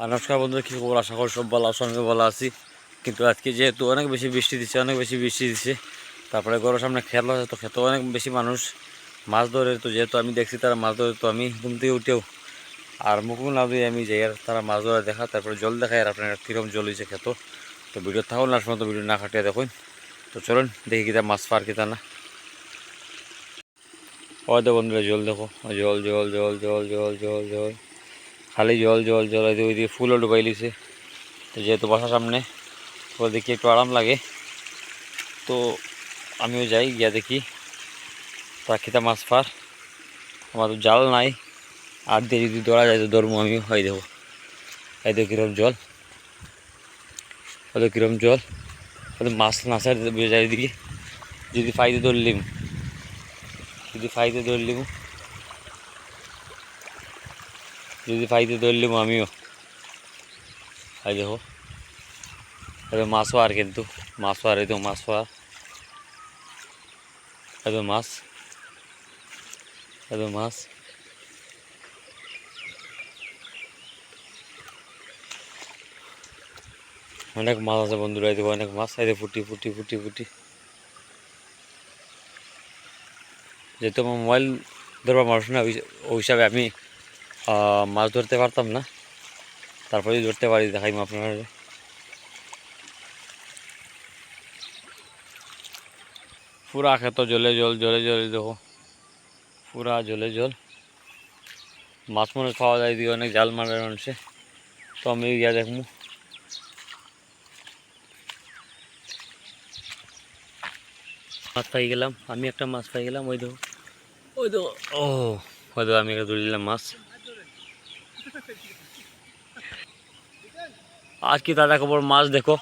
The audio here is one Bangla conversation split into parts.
আর নমস্কার বন্ধুরা, কী খবর? আশা করি সব ভালো আছো, আমিও ভালো আছি। কিন্তু আজকে যেহেতু অনেক বেশি বৃষ্টি দিচ্ছে, তারপরে ঘরের সামনে খেত আছে, তো খেতে অনেক বেশি মানুষ মাছ ধরে। তো যেহেতু আমি দেখছি তারা মাছ ধরে, তো আমি ঘুম থেকে উঠেও আর মুখ না দিয়ে আমি যাই আর তারা মাছ ধরে দেখা, তারপরে জল দেখায় আর আপনার কীরকম জল হয়েছে খেত। তো ভিডিও থাকুন না, সময় তো ভিডিও না কাটিয়ে দেখুন। তো চলুন দেখি কিতা মাছ পার কিতা না। ওই তো বন্ধুরা জল দেখো, জল জল জল জল জল জল জল, খালি জল জল জল। ওইদিকে ফুলও ডুবাই লিছে। তো যেহেতু বাসার সামনে, তো দেখি একটু আরাম লাগে, তো আমিও যাই, গিয়া দেখি প্রাকৃতিক মাছ পার। আমার তো জাল নাই, আর দিয়ে যদি ধরা যায় তো ধরবো আমিও। হয় দেখো, এই দেখো কিরম জল, হয়তো কিরম জল, হয়তো মাছ নাচার যায় এদিকে। যদি ফাইতে ধরলিম, যদি ফাইতে ধরলিম, যদি ফাইতে ধরলিম আমিও। এই দেখো, হয়তো মাছও আর, কিন্তু মাছও আর, এই তো মাছও আর, হয়তো মাছ, হয়তো মাছ। অনেক মাছ আছে বন্ধুরা, এই দেখো অনেক মাছ। এই ফুটি ফুটি ফুটি ফুটি। যেহেতু আমার মোবাইল ধরবার মানুষ না, ওই হিসাবে আমি মাছ ধরতে পারতাম না। তারপরে যদি ধরতে পারি দেখাইম আপনারা। পুরা খেত জলে জল, জলে জলে দেখো, পুরা জলে জল। মাছ মনে খাওয়া যায় দিকে, অনেক জাল মারে মানুষে। তো আমি গিয়া দেখবো। মাছ পাই গেলাম, আমি একটা মাছ পাই গেলাম। ওই দেখো, ওই দেখো, ও হয়তো আমি একটা ধরে দিলাম মাছ। আজ কি তাজা খবর, মাছ দেখো,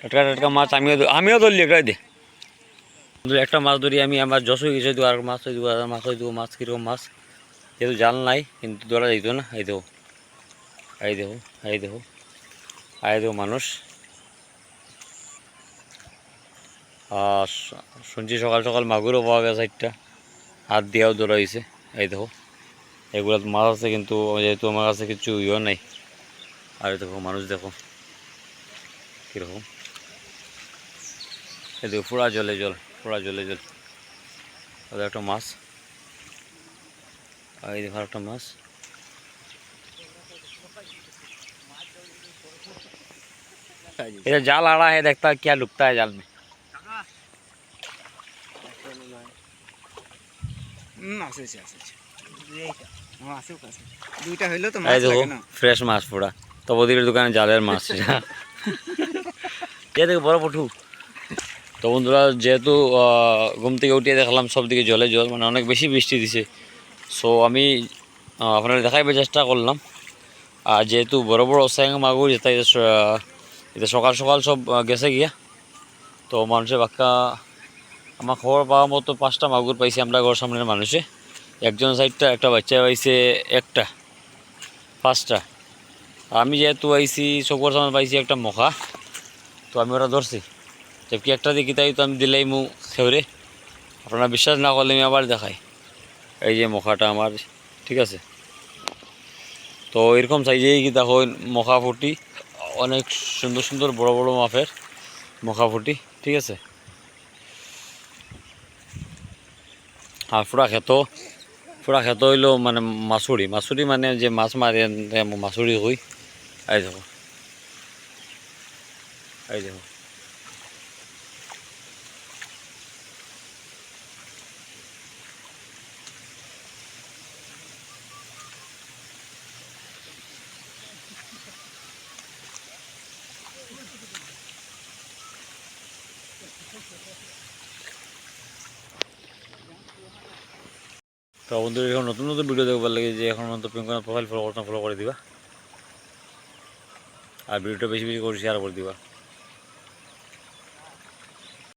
টাটকা টাটকা মাছ। আমিও ধরলি একটা দে, একটা মাছ ধরি আমি। আমার যশ হয়ে গেছে, আর মাছ হয়ে দেবো, আর মাছ হয়ে দেবো। মাছ কীরকম মাছ, যেহেতু জাল নাই কিন্তু ধরা যাইত না। এই দেখো, এই দেখো, এই দেখো, এই দেখো মানুষ। আর শুনছি সকাল সকাল মাগুরও পাওয়া গেছে একটা, হাত দিয়েও ধরা হয়েছে। এই দেখো, এগুলো মাছ আছে, কিন্তু যেহেতু আমার কাছে কিছু ইয়ে নাই। আর দেখো মানুষ দেখো কীরকম। এই দেখো পুরা জলে জল, পুরা জলে জল। ওদের একটা মাছ, আর এই দেখো একটা মাছ। ये जाल आ रहा है, देखता है क्या डूबता है जाल में। ফ্রেশ মাছ পুরা, তো ওদের দোকানে জালের মাছ। এ দেখো বড় পটু। তো বন্ধুরা, যেহেতু ঘুম থেকে উঠিয়ে দেখলাম সব দিকে জলে জল, মানে অনেক বেশি বৃষ্টি দিছে। সো আমি আপনারা দেখাইবার চেষ্টা করলাম। আর যেহেতু বড় বড় স্যাং মাগুর, এটা সকাল সকাল সব গেছে গিয়া। তো মানুষের বাক্কা, আমার খবর পাওয়া মতো 5টা মাগুর পাইছি আমরা ঘর সামনের মানুষে। একজন সাইডটা একটা বাচ্চা পাইছে একটা, 5টা। আমি যেহেতু আইছি চকুর সামনে পাইছি একটা মখা, তো আমি ওরা ধরছি। কি একটা দেখি তাই তো আমি দিলাই মু খেউরে। আপনারা বিশ্বাস না করলে আমি আবার দেখাই, এই যে মখাটা আমার, ঠিক আছে। তো এরকম সাইজেই কি দেখো মখা ফুটি, অনেক সুন্দর সুন্দর বড় বড় মাপের মখা ফুটি, ঠিক আছে। আর পুরা খেত হইলো মানে মাছুরি, মাছুরি মানে যে মাছ মারে মাছুরি হই। এই দেখো, এই দেখো। তো বন্ধু, এখন নতুন নতুন ভিডিও দেখবার লাগে যে এখন প্রোফাইল ফলো করে দিবা, আর ভিডিওটা বেশি বেশি করে শেয়ার করে দিবা।